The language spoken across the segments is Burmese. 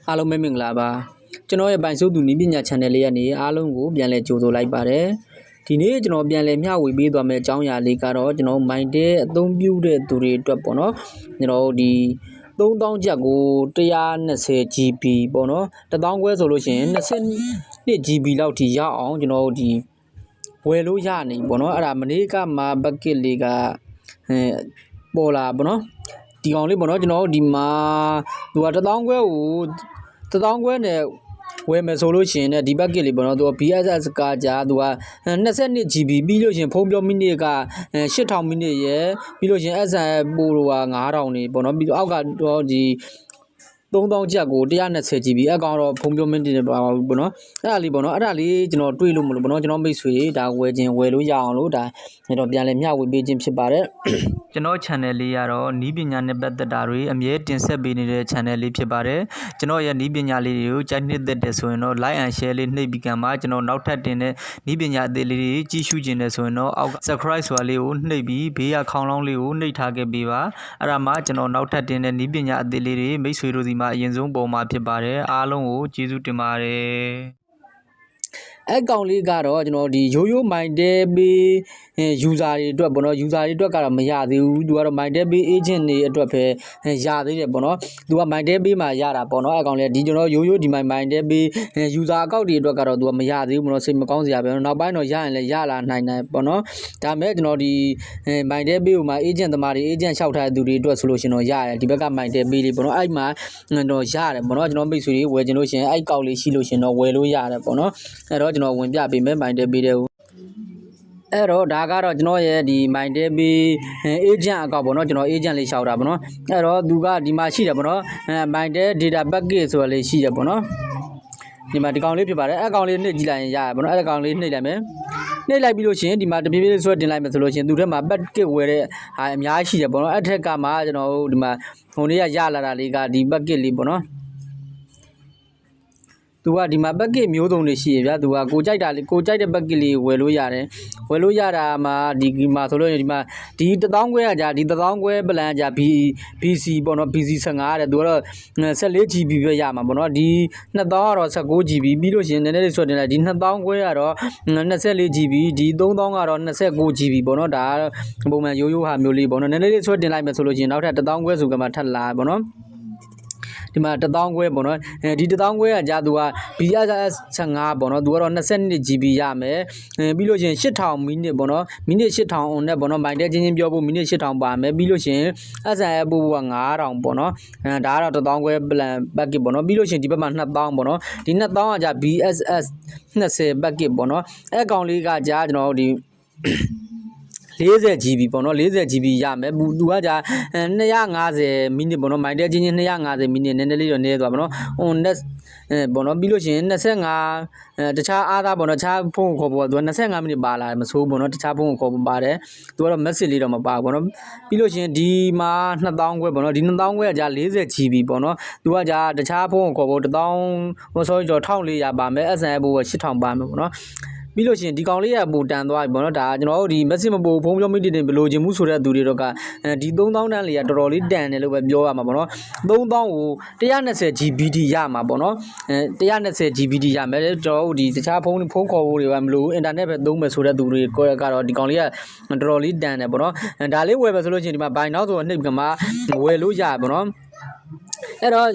အားလုံးပဲမင်္ဂလာပါကျွန်တော်ရဲ့ပိုင်စုသူနီးပညာ channel လေးကနေအားလုံးကိုပြန်လည်ကြိုဆိုလိုက်ပါတယ်ဒီနေ့ကျွန်တော်ပြန်လည်မျှဝေပေးသွားမယ့်အကြောင်းအရာလေးကတော့ကျွန်တော် mind တဲ့အသုံးပြုတဲ့သူတွေအတွက်ပေါ့နော်ကျွန်တော်ဒီ3000ကျပ်ကို 120GB ပေါ့နော်1000ခွဲဆိုလို့ရှိရင်22GB လောက်ထိရအောင်ကျွန်တော်ဒီဝယ်လို့ရနေပေါ့နော်အဲ့ဒါမနေ့ကမှာ bucket လေးကပေါ်လာပေါ့နော်ဒီကောင်လေးပေါ့နော်ကျွန်တော်ဒီမှာသူက1000ခွဲကို1000ခွဲနဲ့ဝယ်မယ်ဆိုလို့ရှိရင်ဒီ bucket လေးပေါ့နော်သူက BSS ကကြာသူက22GB ပြီးလို့ရှိရင်ဖုန်းပြောမိနစ်က8000မိနစ်ရယ်ပြီးလို့ရှိရင် SN ပို့တော့9000နေပေါ့နော်ပြီးတော့အောက်ကတော့ဒီ3000ကျပ်ကို 120GB အကောင်တော့ဖုန်းပြောမိနစ်နေပါဘူးပေါ့နော်အဲ့ဒါလေးပေါ့နော်အဲ့ဒါလေးကျွန်တော်တွေးလို့မလို့ပေါ့နော်ကျွန်တော်မိတ်ဆွေဒါဝယ်လို့ရအောင်လို့ဒါကျွန်တော်ပြန်လဲမျှဝေပေးခြင်းဖြစ်ပါတယ်ကျွန်တော် channel လေးကတော့နီးပညာနဲ့ပတ်သက်တာတွေအမြဲတင်ဆက်ပေးနေတဲ့ channel လေးဖြစ်ပါတယ်ကျွန်တော်ရဲ့နီးပညာလေးတွေကိုကြိုက်နှစ်သက်တယ်ဆိုရင်တော့ like and share လေးနှိပ်ပြီးကံပါကျွန်တော်နောက်ထပ်တင်တဲ့နီးပညာအသေးလေးတွေကြည့်ရှုခြင်းနဲ့ဆိုရင်တော့အောက် subscribe ဆိုတာလေးကိုနှိပ်ပြီးဘေးကခေါင်းလောင်းလေးကိုနှိပ်ထားခဲ့ပေးပါအဲ့ဒါမှကျွန်တော်နောက်ထပ်တင်တဲ့နီးပညာအသေးလေးတွေမိတ်ဆွေတို့ဒီမှာအရင်ဆုံးပေါ်မှာဖြစ်ပါတယ်အားလုံးကိုကျေးဇူးတင်ပါတယ်အဲ့ကောင်လေးကတော့ကျွန်တော်ဒီရိုးရိုး minded pay user တွေအတွက်ပေါ့နော် user တွေအတွက်ကတော့မရသေးဘူးသူကတော့ minded pay agent တွေအတွက်ပဲရသေးတယ်ပေါ့နော်သူက minded pay မှာရတာပေါ့နော်အဲ့ကောင်လေးဒီကျွန်တော်ရိုးရိုးဒီ minded pay user အကောင့်တွေအတွက်ကတော့သူကမရသေးဘူးပေါ့နော်စိတ်မကောင်းစရာပဲနောက်ပိုင်းတော့ရရင်လည်းရလာနိုင်တယ်ပေါ့နော်ဒါမဲ့ကျွန်တော်ဒီ minded pay ကိုမှာ agent သမားတွေ agent လျှောက်ထားတဲ့သူတွေအတွက်ဆိုလို့ရှင်တော့ရတယ်ဒီဘက်က minded pay လေးပေါ့နော်အဲ့မှာတော့ရတယ်ပေါ့နော်ကျွန်တော်မိတ်ဆွေတွေဝယ်ချင်လို့ရှင်အဲ့ကောက်လေးရှိလို့ရှင်တော့ဝယ်လို့ရတယ်ပေါ့နော်အဲ့တော့ကျွန်တော်ဝင်ပြပေးမယ် minded pay တဲ့အဲ့တော့ဒါကတော့ကျွန်တော်ရဲ့ဒီ minded pay agent အကောင့်ပေါ့နော်ကျွန်တော် agent လေးလျှောက်တာပေါ့နော်အဲ့တော့သူကဒီမှာရှိတယ်ပေါ့နော် minded data package ဆိုတာလေးရှိတယ်ပေါ့နော်ဒီမှာဒီကောင်လေးဖြစ်ပါတယ်အဲ့ကောင်လေးနှိပ်ကြည့်လိုက်ရင်ရတယ်ပေါ့နော်အဲ့ကောင်လေးနှိပ်လိုက်မယ်နှိပ်လိုက်ပြီးလို့ရှိရင်ဒီမှာတပြေးပြေးလေးဆွဲတင်လိုက်မယ်ဆိုလို့ရှိရင်သူထဲမှာ package ဝယ်တဲ့ဟာအများကြီးရှိတယ်ပေါ့နော်အဲ့ထက်ကမှကျွန်တော်တို့ဒီမှာဟိုနေ့ကရလာတာလေးကဒီ package လေးပေါ့နော်သူကဒီမှာ package မျိုးစုံတွေရှိရဗျာသူကကိုကြိုက်တာလေးကိုကြိုက်တဲ့ package လေးဝယ်လို့ရတယ်ဝယ်လို့ရတာမှာဒီမှာဆိုလို့ဒီမှာဒီ1000ခွဲကကြာဒီ1000ခွဲ plan ကြာ BC ပေါ့နော် BC 15တဲ့သူကတော့ 14GB ပဲရမှာပေါ့နော်ဒီ2000ကတော့ 19GB ပြီးလို့ရှိရင်နည်းနည်းလေးဆွဲတင်လိုက်ဒီ2000ခွဲကတော့ 24GB ဒီ3000ကတော့ 29GB ပေါ့နော်ဒါပုံမှန်ရိုးရိုးဟာမျိုးလေးပေါ့နော်နည်းနည်းလေးဆွဲတင်လိုက်မယ်ဆိုလို့ရှိရင်နောက်ထပ်1000ခွဲဆိုကမှထပ်လာပေါ့နော်ဒီမှာ1000ခွဲပေါ့နော်ဒီ1000ခွဲကကြာသူက BSS 15ပေါ့နော်သူကတော့ 22GB ရမယ်ပြီးလို့ရှိရင်8000မိနစ်ပေါ့နော်မိနစ်8000 on နဲ့ပေါ့နော် minded ချင်းပြောဖို့မိနစ်8000ပါမယ်ပြီးလို့ရှိရင် SN ပို့ဖို့က9000ပေါ့နော်ဒါကတော့1000ခွဲ plan package ပေါ့နော်ပြီးလို့ရှိရင်ဒီဘက်မှာ2000ပေါ့နော်ဒီ2000ကကြာ BSS 20 package ပေါ့နော်အဲ့ကောင်လေးကကြာကျွန်တော်ဒီ40GB ပေါ့နော် 40GB ရမယ်သူကကြာ250မိနစ်ပေါ့နော် minded ချင်း250မိနစ်နည်းနည်းလေးတော့နည်းသွားပါတော့ on net ပေါ့နော်ပြီးလို့ရှိရင်25တခြားအားသားပေါ့နော်တခြားဖုန်းကိုခေါ်ပေါ်သူက25မိနစ်ပါလာမဆိုးပေါ့နော်တခြားဖုန်းကိုခေါ်ပေါ်ပါတယ်သူကတော့ message လေးတော့မပါဘူးပေါ့နော်ပြီးလို့ရှိရင်ဒီမှာ2000ခွဲပေါ့နော်ဒီ2000ခွဲကကြာ 40GB ပေါ့နော်သူကကြာတခြားဖုန်းကိုခေါ်ပေါ်1000 sorry ကျော်1400ပါမယ် SN ဘိုးက8000ပါမယ်ပေါ့နော်ပြီးလို့ရှိရင်ဒီကောင်လေးကပူတန်သွားပြီပေါ့နော်ဒါကျွန်တော်တို့ဒီ message မပို့ဖုန်းပြောမိတင်ဘယ်လိုချင်မှုဆိုတဲ့သူတွေတော့ကဒီ3000တန်းလေးကတော်တော်လေးတန်တယ်လို့ပဲပြောရမှာပေါ့နော်3000ကို 120GB ရမှာပေါ့နော်120GB ရမယ်ကျွန်တော်တို့ဒီတခြားဖုန်းခေါ်ဖို့တွေကမလို့အင်တာနက်ပဲသုံးမယ်ဆိုတဲ့သူတွေကတော့ဒီကောင်လေးကတော်တော်လေးတန်တယ်ပေါ့နော်ဒါလေးဝယ်ပဲဆိုလို့ရှိရင်ဒီမှာ buy now ဆိုတော့နှိပ်ကမှဝယ်လို့ရပေါ့နော်အဲ့တော့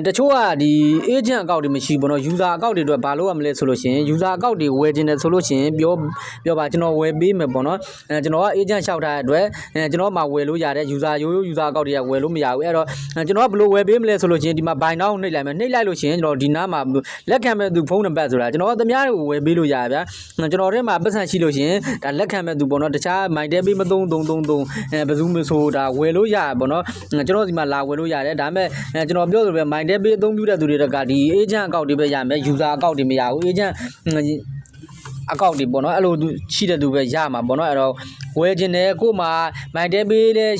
တချို့ကဒီ agent အကောင့်တွေမရှိဘူးเนาะ user အကောင့်တွေအတွက်ဘာလို့ရမလဲဆိုလို့ရှိရင် user အကောင့်တွေဝယ်ခြင်းတယ်ဆိုလို့ရှိရင်ပြောပါကျွန်တော်ဝယ်ပေးမယ်ပေါ့เนาะကျွန်တော်က agent လျှောက်ထားတဲ့အတွက်ကျွန်တော်မှဝယ်လို့ရတဲ့ user ရိုးရိုး user အကောင့်တွေကဝယ်လို့မရဘူးအဲ့တော့ကျွန်တော်ကဘယ်လိုဝယ်ပေးမလဲဆိုလို့ရှိရင်ဒီမှာ buy now နှိပ်လိုက်မယ်နှိပ်လိုက်လို့ရှိရင်ကျွန်တော်ဒီနားမှာလက်ခံမဲ့သူဖုန်းနံပါတ်ဆိုတာကျွန်တော်ကသမားတွေကိုဝယ်ပေးလို့ရဗျာကျွန်တော်ထဲမှာပတ်စံရှိလို့ရှိရင်ဒါလက်ခံမဲ့သူပေါ့เนาะတခြား minded pay မသုံးဘယ်သူမဆိုဒါဝယ်လို့ရပေါ့เนาะကျွန်တော်ဒီမှာလာဝယ်လို့ရတယ်ဒါပေမဲ့ကျွန်တော်ပြောသလိုပဲ minded pay အသုံးပြုတဲ့သူတွေကဒီ agent အကောင့်တွေပဲရမယ် user အကောင့်တွေမရဘူး agent အကောင့်တွေပေါ့နော်အဲ့လိုရှိတဲ့သူပဲရမှာပေါ့နော်အဲ့တော့ဝယ်ခြင်းတယ်ကို့မှာ minded pay လည်း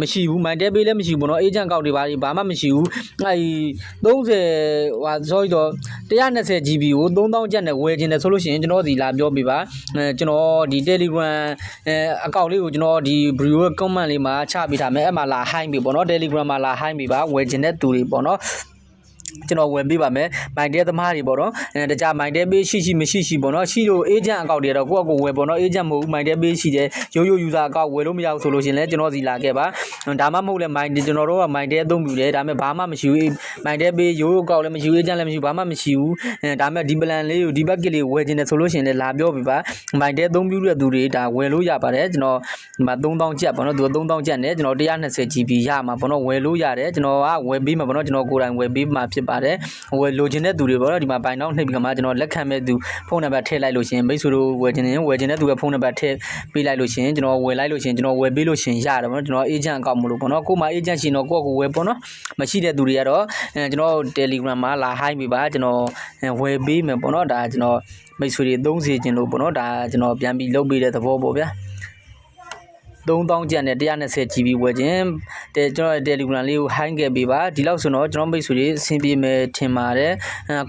မရှိဘူး minded pay လည်းမရှိဘူးပေါ့နော် agent အကောင့်တွေဘာမှမရှိဘူးအဲ့30ဟာ sorry တော့ 120GB ကို3000ကျပ်နဲ့ဝယ်ခြင်းတယ်ဆိုလို့ရှိရင်ကျွန်တော်ဒီလာပြောပြပါကျွန်တော်ဒီ Telegram အကောင့်လေးကိုကျွန်တော်ဒီ video comment လေးမှာချပေးထားမယ်အဲ့မှာလာ hide ပြီပေါ့နော် Telegram မှာလာ hide ပြီပါဝယ်ခြင်းတဲ့သူတွေပေါ့နော် ကျွန်တော်ဝင်ပေးပါမယ်မိုင်တဲသမားတွေပေါ့နော်တခြားမိုင်တဲပေးရှိမရှိပေါ့နော်ရှိလို့ agent အကောင့်တွေတော့ကိုယ့်အကိုဝယ်ပေါ့နော် agent မဟုတ်ဘူးမိုင်တဲပေးရှိတယ်ရိုး user အကောင့်ဝယ်လို့မရဘူးဆိုလို့ရှင်လဲကျွန်တော်စီလာခဲ့ပါဒါမှမဟုတ်လဲမိုင်ကျွန်တော်တို့ကမိုင်တဲအသုံးပြုတယ်ဒါပေမဲ့ဘာမှမရှိဘူးမိုင်တဲပေးရိုးအကောင့်လည်းမရှိဘူး agent လည်းမရှိဘူးဘာမှမရှိဘူးဒါပေမဲ့ဒီ plan လေးကိုဒီ package လေးဝယ်ခြင်းတယ်ဆိုလို့ရှင်လဲလာပြောပြပါမိုင်တဲအသုံးပြုတဲ့သူတွေဒါဝယ်လို့ရပါတယ်ကျွန်တော်ဒီမှာ3000ကျပ်ပေါ့နော်သူ3000ကျပ်နဲ့ကျွန်တော် 120GB ရမှာပေါ့နော်ဝယ်လို့ရတယ်ကျွန်တော်ကဝယ်ပေးမှာပေါ့နော်ကျွန်တော်ကိုယ်တိုင်ဝယ်ပေးမှာဖြစ်ပါတယ်ဝယ်လိုချင်တဲ့သူတွေပေါ့နော်ဒီမှာဘိုင်နောက်နှိပ်ပြီးမှကျွန်တော်လက်ခံမဲ့သူဖုန်းနံပါတ်ထည့်လိုက်လို့ရှင်မိတ်ဆွေတို့ဝယ်ချင်တဲ့သူရဲ့ဖုန်းနံပါတ်ထည့်ပေးလိုက်လို့ရှင်ကျွန်တော်ဝယ်လိုက်လို့ရှင်ကျွန်တော်ဝယ်ပေးလို့ရှင်ရတယ်ပေါ့နော်ကျွန်တော် agent အကောင့်မလို့ပေါ့နော်ကို့မှာ agent ရှင်တော့ကိုယ့်ကိုဝယ်ပေါ့နော်မရှိတဲ့သူတွေကတော့ကျွန်တော် Telegram မှာလာ hi ပေးပါကျွန်တော်ဝယ်ပေးမယ်ပေါ့နော်ဒါကျွန်တော်မိတ်ဆွေတွေသုံးစေခြင်းလို့ပေါ့နော်ဒါကျွန်တော်ပြန်ပြီးလုပ်ပေးတဲ့သဘောပေါ့ဗျာ3000ကျပ်နဲ့ 120GB ဝယ်ခြင်းကျွန်တော် Telegram လေးကို high ခဲ့ပေးပါဒီလောက်ဆိုတော့ကျွန်တော်မိတ်ဆွေတွေအဆင်ပြေမယ်ထင်ပါတယ်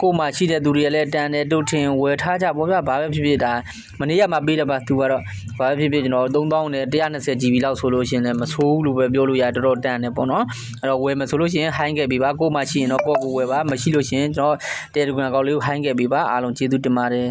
ကို့မှာရှိတဲ့သူတွေလည်းတန်တယ်တို့ထင်ဝယ်ထားကြပေါ့ဗျာဘာပဲဖြစ်ဖြစ်ဒါမနေ့ကမှပေးတယ်ပါသူကတော့ဘာပဲဖြစ်ဖြစ်ကျွန်တော်3000နဲ့ 120GB လောက်ဆိုလို့ရှိရင်လည်းမဆိုးဘူးလို့ပဲပြောလို့ရတော်တော်တန်တယ်ပေါ့နော်အဲ့တော့ဝယ်မယ်ဆိုလို့ရှိရင် high ခဲ့ပေးပါကို့မှာရှိရင်တော့ကိုယ့်ကိုဝယ်ပါမရှိလို့ရှိရင်ကျွန်တော် Telegram ကောက်လေးကို high ခဲ့ပေးပါအားလုံးကျေးဇူးတင်ပါတယ်